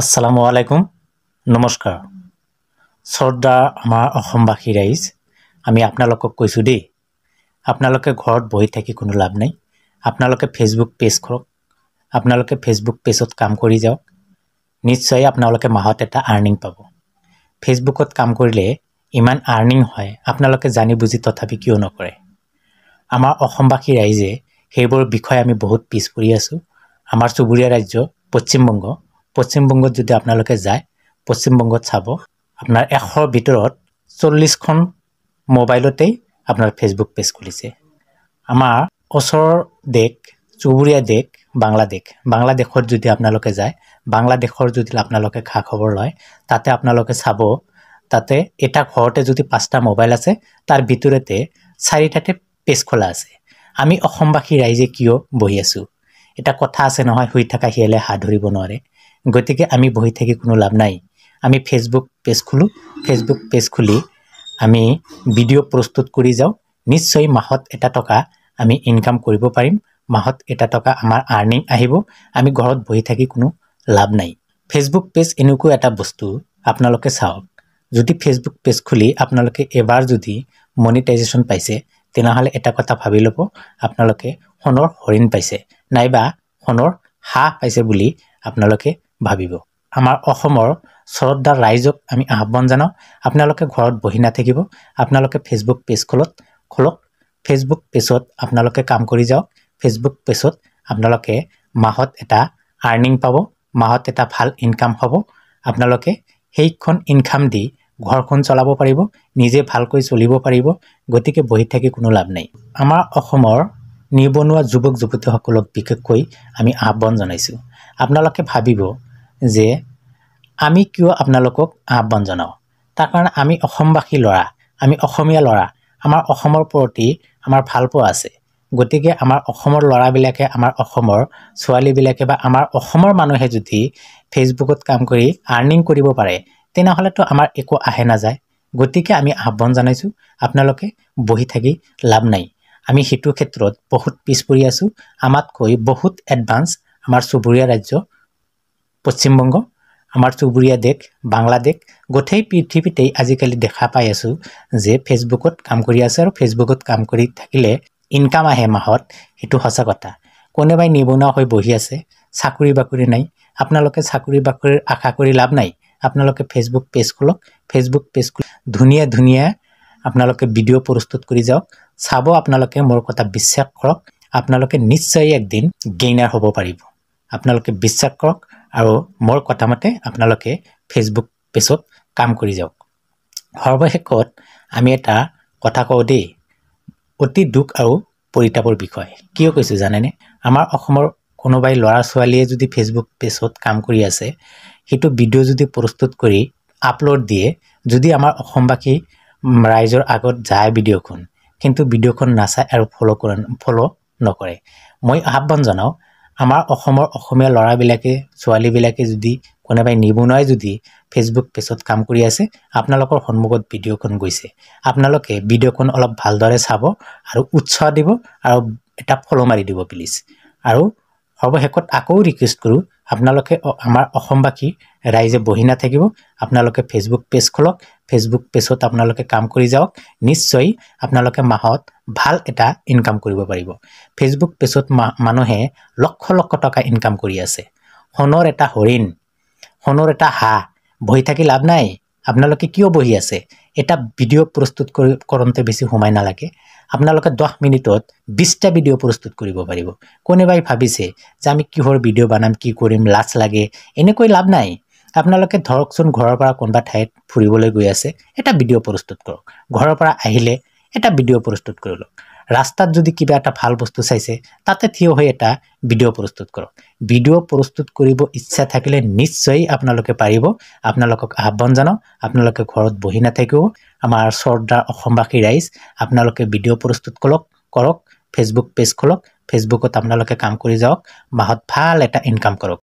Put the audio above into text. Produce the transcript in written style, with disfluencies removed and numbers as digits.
আসসালামু আলাইকুম নমস্কাৰ শ্ৰদ্ধা আমাৰ অসমবাসী ৰাইজ আমি আপোনালোকক কৈছোঁ দেই আপোনালোকে ঘৰত বহি থাকি কোনো লাভ নাই আপোনালোকে ফেসবুক পেজ খোলক আপোনালোকে ফেসবুক পেজত কাম কৰি যাওক নিশ্চয় আপোনালোকে মাহত এটা আৰ্নিং পাব ফেসবুকত কাম কৰিলে ইমান আৰ্নিং হয় আপোনালোকে জানি বুজি তথাপি কিয় নকৰে আমাৰ অসমবাসী ৰাইজে সেইবোৰ বিষয় আমি বহুত পিছ পৰি আছো আমাৰ চুবুৰীয়া ৰাজ্য পশ্চিমবংগত যদি আপোনালোকে যায় পশ্চিমবংগত চাব আপোনাৰ 100 ভিতৰত 40খন মোবাইলতেই আপোনাৰ ফেসবুক পেজ খুলিছে আমাৰ ওচৰৰ দেশ চুবুৰীয়া দেশ বাংলাদেশত যদি আপোনালোকে যায় বাংলাদেশৰ যদি আপোনালোকে খা খবৰ লয় তাতে আপোনালোকে চাব তাতে এটা ঘৰতে যদি 5টা মোবাইল আছে তাৰ ভিতৰতে 4টাতে পেজ খোলা আছে আমি অসমবাসী ৰাইজে কিয় বহি আছো এটা কথা আছে নহয় হৈ থকা হিয়ালে হাত ধৰিব নোৱাৰে গতিকে আমি বহি থাকি কোনো লাভ নাই আমি ফেসবুক পেজ খুলি আমি ভিডিও প্ৰস্তুত কৰি যাও নিশ্চয় মাহত এটা টকা আমি ইনকাম কৰিব পাৰিম মাহত এটা টকা আমাৰ আৰ্নিং আহিব আমি ঘৰত বহি থাকি কোনো লাভ নাই ফেসবুক পেজ এনেকুৱা এটা বস্তু আপোনালোকে চাওক যদি ফেসবুক পেজ খুলি আপোনালোকে এবাৰ যদি মনিটাইজেশন পাইছে তেনেহলে এটা কথা ভাবি লব আপোনালোকে সোণৰ হৰিণ পাইছে নাইবা সোণৰ হাঁহ পাইছে বুলি আপোনালোকে ভাবিব আমাৰ অসমৰ শ্ৰদ্ধা ৰাইজক আমি আহ্বান জানাও আপোনালোকে ঘৰত বহি নাথাকিব আপোনালোকে ফেসবুক পেজ খোলক ফেসবুক পেজত আপোনালোকে কাম কৰি যাওক ফেসবুক পেজত আপোনালোকে মাহত এটা আৰ্নিং পাব মাহত এটা ভাল ইনকাম হ'ব আপোনালোকে সেইখন ইনকাম দি ঘৰখন চলাব পাৰিব নিজে ভালকৈ চলিব পাৰিব গতিকে বহি থাকি কোনো লাভ নাই আমাৰ অসমৰ নিবনুৱা যুৱক যুৱতীসকলক বিশেষকৈ আমি আহ্বান জনাইছো আপোনালোকে ভাবিব যে আমি কিয় আপোনালোকক আহ্বান জনাও তাৰ কাৰণ আমি অসমবাসী ল'ৰা আমি অসমীয়া ল'ৰা আমাৰ অসমৰ প্ৰতি আমাৰ ভালপোৱা আছে গতিকে আমাৰ অসমৰ ল'ৰাবিলাকে আমাৰ অসমৰ ছোৱালীবিলাকে বা আমাৰ অসমৰ মানুহে যদি ফেসবুকত কাম কৰি আৰ্নিং কৰিব পাৰে তেনেহলে তো আমাৰ একো আহে না যায় গতিকে আমি আহ্বান জনাইছো আপোনালোকে বহি থাকি লাভ নাই আমি হিতু ক্ষেত্ৰত বহুত পিছ পৰি আছো আমাতকৈ বহুত এডভান্স আমাৰ চুবুৰীয়া ৰাজ্য পশ্চিমবংগ আমাৰ চুবুৰীয়া দেশ বাংলাদেশ গোটেই পৃথিৱীতেই আজিকালি দেখা পাই আছো যে ফেসবুকত কাম কৰি আছে আৰু ফেসবুকত কাম কৰি থাকিলে ইনকাম আহে মাহত এটো সঁচা কথা কোনেবাই নিবনুৱা হৈ বহি আছে চাকৰি বাকৰি নাই আপোনালোকে চাকৰি বাকৰিৰ আশা কৰি লাভ নাই আপোনালোকে ফেসবুক পেজ খোলক ফেসবুক পেজ ধুনিয়া আপোনালোকে ভিডিও প্ৰস্তুত কৰি যাওক চাব আপোনালোকে মোৰ কথা বিশ্বাস কৰক আপোনালোকে নিশ্চয় একদিন গেইনাৰ হ'ব পাৰিব আপোনালোকে বিশ্বাস কৰক আৰু মোৰ কথা মতে আপোনালোকে ফেসবুক পেজত কাম কৰি যাওক সৰ্বশেষত আমি এটা কথা কওঁ দেই অতি দুখ আৰু পৰিতাপৰ বিষয় কিয় কৈছো জানেনে আমাৰ অসমৰ কোনোবাই ল'ৰা ছোৱালীয়ে যদি ফেসবুক পেজত কাম কৰি আছে হেতু ভিডিও যদি প্ৰস্তুত কৰি আপলোড দিয়ে যদি আমাৰ অসমবাসী ৰাইজৰ আগত যায় ভিডিওখন কিন্তু ভিডিওখন নাচায় আৰু ফলো নকৰে মই আহ্বান জনাও আমাৰ অসমৰ অসমীয়া ল'ৰাবিলাকে ছোৱালীবিলাকে যদি কোনোবাই নিবনুৱাই যদি ফেসবুক পেজত কাম কৰি আছে আপোনালোকৰ সন্মুখত ভিডিওখন গৈছে আপোনালোকে ভিডিওখন অলপ ভালদৰে চাব আৰু উৎসাহ দিব আৰু এটা ফলো মাৰি দিব প্লিজ আৰু সৰ্বশেষত আকৌ ৰিকুৱেষ্ট কৰো আপোনালোকে আমাৰ অসমবাসী ৰাইজে বহি নাথাকিব আপোনালোকে ফেসবুক পেজ খোলক ফেসবুক পেজত আপোনালোকে কাম কৰি যাওক নিশ্চয় আপোনালোকে মাহত ভাল এটা ইনকাম কৰিব পাৰিব ফেসবুক পেজত মানুহে লক্ষ লক্ষ টকা ইনকাম কৰি আছে সোণৰ এটা হৰিণ সোণৰ এটা হাঁহ বহি থাকি লাভ নাই আপোনালোকে কিয় বহি আছে এটা ভিডিও প্ৰস্তুত কৰোঁতে বেছি সময় নালাগে আপোনালোকে 10 মিনিটত 20টা ভিডিও প্ৰস্তুত কৰিব পাৰিব কোনেবাই ভাবিছে যে আমি কিহৰ ভিডিও বানাম কি কৰিম লাজ লাগে এনেকৈ লাভ নাই আপোনালোকে ধৰকচোন ঘৰৰ পৰা কোনবা ঠাইত ফুৰিবলৈ গৈ আছে এটা ভিডিও প্ৰস্তুত কৰক ঘৰৰ পৰা আহিলে এটা ভিডিও প্ৰস্তুত কৰক ৰাস্তাত যদি কিবা এটা ভাল বস্তু চাইছে তাতে থিয় হৈ এটা ভিডিও প্ৰস্তুত কৰক ভিডিও প্ৰস্তুত কৰিব ইচ্ছা থাকিলে নিশ্চয় আপোনালোকে পাৰিব আপোনালোকক আহ্বান জনাও আপোনালোকে ঘৰত বহি নাথাকিব আমাৰ শ্ৰদ্ধা অসমবাসী ৰাইজ আপোনালোকে ভিডিও প্ৰস্তুত কৰক ফেসবুক পেজ খোলক ফেসবুকত আপোনালোকে কাম কৰি যাওক মাহত ভাল এটা ইনকাম কৰক